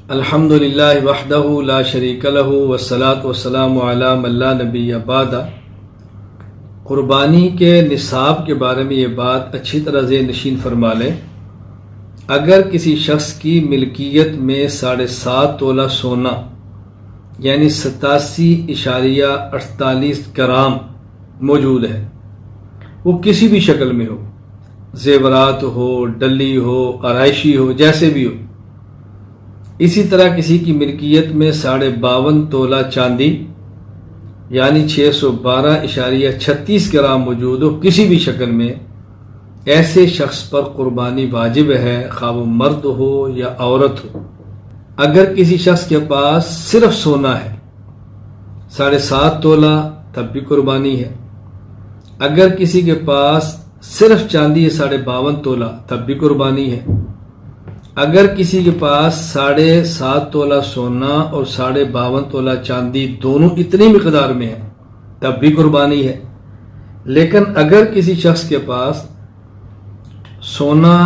الحمدللہ وحدہ لا شریک لہ والصلاۃ والسلام علی من لا نبی بعدہ۔ قربانی کے نصاب کے بارے میں یہ بات اچھی طرح ذہن نشین فرما لیں۔ اگر کسی شخص کی ملکیت میں 7.5 تولہ سونا یعنی 87.48 گرام موجود ہے، وہ کسی بھی شکل میں ہو، زیورات ہو، ڈلی ہو، آرائشی ہو، جیسے بھی ہو، اسی طرح کسی کی ملکیت میں 52.5 تولہ چاندی یعنی 612.36 گرام موجود ہو کسی بھی شکل میں، ایسے شخص پر قربانی واجب ہے، خواہ وہ مرد ہو یا عورت ہو۔ اگر کسی شخص کے پاس صرف سونا ہے 7.5 تولہ تب بھی قربانی ہے۔ اگر کسی کے پاس صرف چاندی ہے 52.5 تولہ تب بھی قربانی ہے۔ اگر کسی کے پاس 7.5 تولہ سونا اور 52.5 تولہ چاندی دونوں اتنی مقدار میں ہے تب بھی قربانی ہے۔ لیکن اگر کسی شخص کے پاس سونا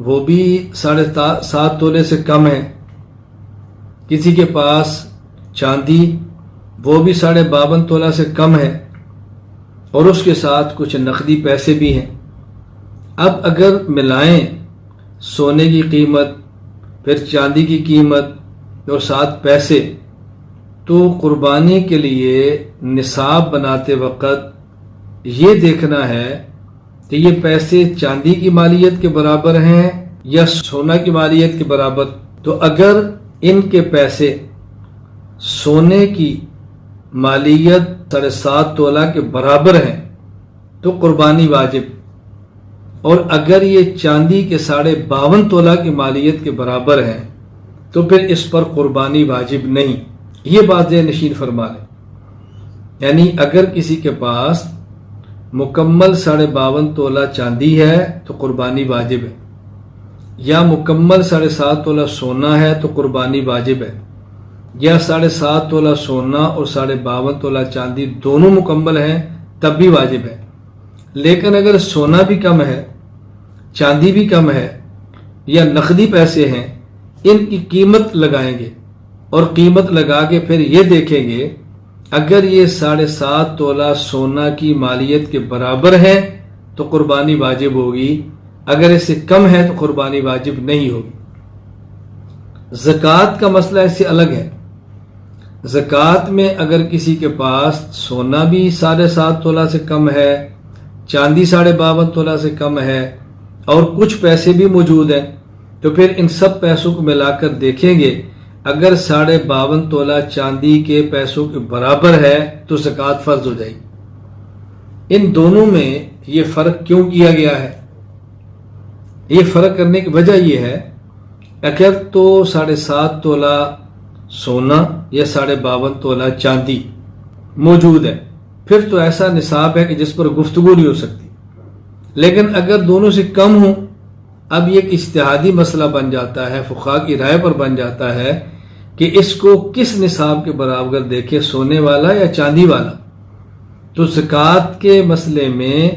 وہ بھی 7.5 تولے سے کم ہے، کسی کے پاس چاندی وہ بھی 52.5 تولہ سے کم ہے اور اس کے ساتھ کچھ نقدی پیسے بھی ہیں، اب اگر ملائیں سونے کی قیمت پھر چاندی کی قیمت اور ساتھ پیسے، تو قربانی کے لیے نصاب بناتے وقت یہ دیکھنا ہے کہ یہ پیسے چاندی کی مالیت کے برابر ہیں یا سونا کی مالیت کے برابر۔ تو اگر ان کے پیسے سونے کی مالیت 7.5 تولہ کے برابر ہیں تو قربانی واجب، اور اگر یہ چاندی کے 52.5 تولہ کی مالیت کے برابر ہیں تو پھر اس پر قربانی واجب نہیں۔ یہ بات ذہن نشین فرما لیں، یعنی اگر کسی کے پاس مکمل 52.5 تولہ چاندی ہے تو قربانی واجب ہے، یا مکمل 7.5 تولہ سونا ہے تو قربانی واجب ہے، یا 7.5 تولہ سونا اور 52.5 تولہ چاندی دونوں مکمل ہیں تب بھی واجب ہے۔ لیکن اگر سونا بھی کم ہے، چاندی بھی کم ہے یا نقدی پیسے ہیں، ان کی قیمت لگائیں گے اور قیمت لگا کے پھر یہ دیکھیں گے اگر یہ 7.5 تولہ سونا کی مالیت کے برابر ہے تو قربانی واجب ہوگی، اگر اس سے کم ہے تو قربانی واجب نہیں ہوگی۔ زکوٰۃ کا مسئلہ اس سے الگ ہے۔ زکوٰۃ میں اگر کسی کے پاس سونا بھی 7.5 تولہ سے کم ہے، چاندی 52.5 تولہ سے کم ہے اور کچھ پیسے بھی موجود ہیں، تو پھر ان سب پیسوں کو ملا کر دیکھیں گے اگر 52.5 تولہ چاندی کے پیسوں کے برابر ہے تو زکوٰۃ فرض ہو جائے گی۔ ان دونوں میں یہ فرق کیوں کیا گیا ہے؟ یہ فرق کرنے کی وجہ یہ ہے اگر تو 7.5 تولہ سونا یا 52.5 تولہ چاندی موجود ہے پھر تو ایسا نصاب ہے کہ جس پر گفتگو نہیں ہو سکتی، لیکن اگر دونوں سے کم ہوں اب یہ ایک اجتہادی مسئلہ بن جاتا ہے، فقہا کی رائے پر بن جاتا ہے کہ اس کو کس نصاب کے برابر دیکھے، سونے والا یا چاندی والا۔ تو زکوٰۃ کے مسئلے میں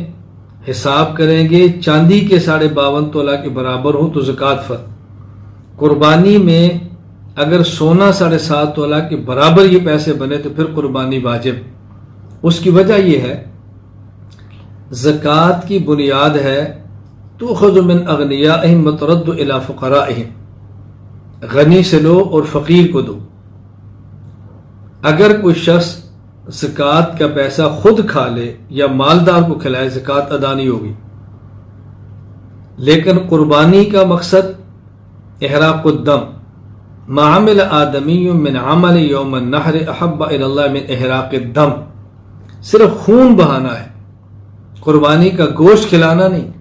حساب کریں گے چاندی کے 52.5 تولہ کے برابر ہوں تو زکوٰۃ فرض۔ قربانی میں اگر سونا 7.5 تولہ کے برابر یہ پیسے بنے تو پھر قربانی واجب۔ اس کی وجہ یہ ہے زکوٰۃ کی بنیاد ہے تؤخذ من اغنیائہم وترد الی فقرائہم، غنی سے لو اور فقیر کو دو۔ اگر کوئی شخص زکوٰۃ کا پیسہ خود کھا لے یا مالدار کو کھلائے زکوٰۃ ادا نہیں ہوگی، لیکن قربانی کا مقصد احراق الدم، ما عمل آدمی من عمل یوم النحر احب الی اللہ من احراق الدم، صرف خون بہانا ہے، قربانی کا گوشت کھلانا نہیں۔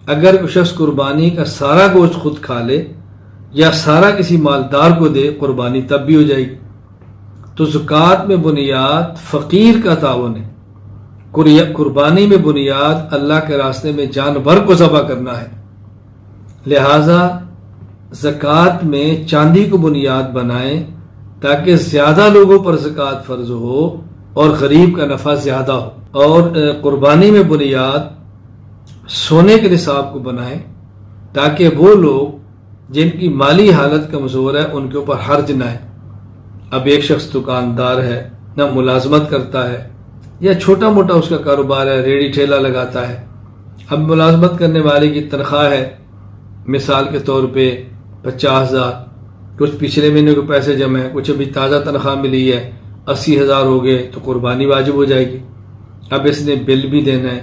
اگر کوئی شخص قربانی کا سارا گوشت خود کھا لے یا سارا کسی مالدار کو دے قربانی تب بھی ہو جائے گی۔ تو زکوٰۃ میں بنیاد فقیر کا تعاون ہے، قربانی میں بنیاد اللہ کے راستے میں جانور کو ذبح کرنا ہے، لہذا زکوٰۃ میں چاندی کو بنیاد بنائیں تاکہ زیادہ لوگوں پر زکوٰۃ فرض ہو اور غریب کا نفع زیادہ ہو، اور قربانی میں بنیاد سونے کے نصاب کو بنائیں تاکہ وہ لوگ جن کی مالی حالت کمزور ہے ان کے اوپر حرج نہ ہے۔ اب ایک شخص دکاندار ہے، نہ ملازمت کرتا ہے، یا چھوٹا موٹا اس کا کاروبار ہے، ریڑھی ٹھیلا لگاتا ہے۔ اب ملازمت کرنے والے کی تنخواہ ہے مثال کے طور پہ 50,000، کچھ پچھلے مہینے کے پیسے جمع ہیں، کچھ ابھی تازہ تنخواہ ملی ہے 80,000 ہو گئے، تو قربانی واجب ہو جائے گی۔ اب اس نے بل بھی دینا ہے،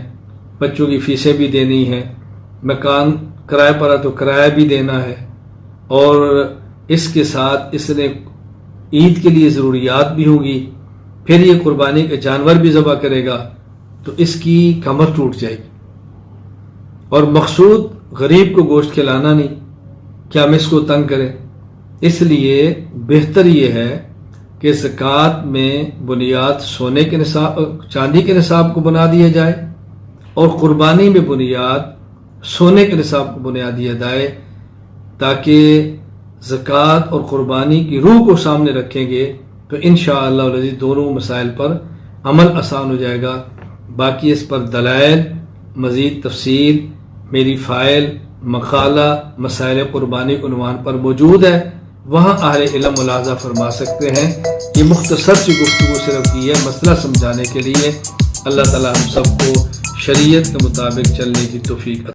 بچوں کی فیسیں بھی دینی ہیں، مکان کرائے پر ہے تو کرایہ بھی دینا ہے، اور اس کے ساتھ اس نے عید کے لیے ضروریات بھی ہوگی، پھر یہ قربانی کا جانور بھی ذبح کرے گا، تو اس کی کمر ٹوٹ جائے گی۔ اور مقصود غریب کو گوشت کھلانا نہیں کہ ہم اس کو تنگ کریں، اس لیے بہتر یہ ہے کہ زکوٰۃ میں بنیاد سونے کے نصاب، چاندی کے نصاب کو بنا دیا جائے، اور قربانی میں بنیاد سونے کے نصاب کو بنا دیا جائے، تاکہ زکوٰۃ اور قربانی کی روح کو سامنے رکھیں گے تو انشاءاللہ العزیز دونوں مسائل پر عمل آسان ہو جائے گا۔ باقی اس پر دلائل، مزید تفصیل میری فائل مقالہ مسائل قربانی عنوان پر موجود ہے، وہاں اہل علم ملاحظہ فرما سکتے ہیں۔ یہ مختصر سی گفتگو صرف کی ہے مسئلہ سمجھانے کے لیے۔ اللہ تعالی ہم سب کو شریعت کے مطابق چلنے کی توفیق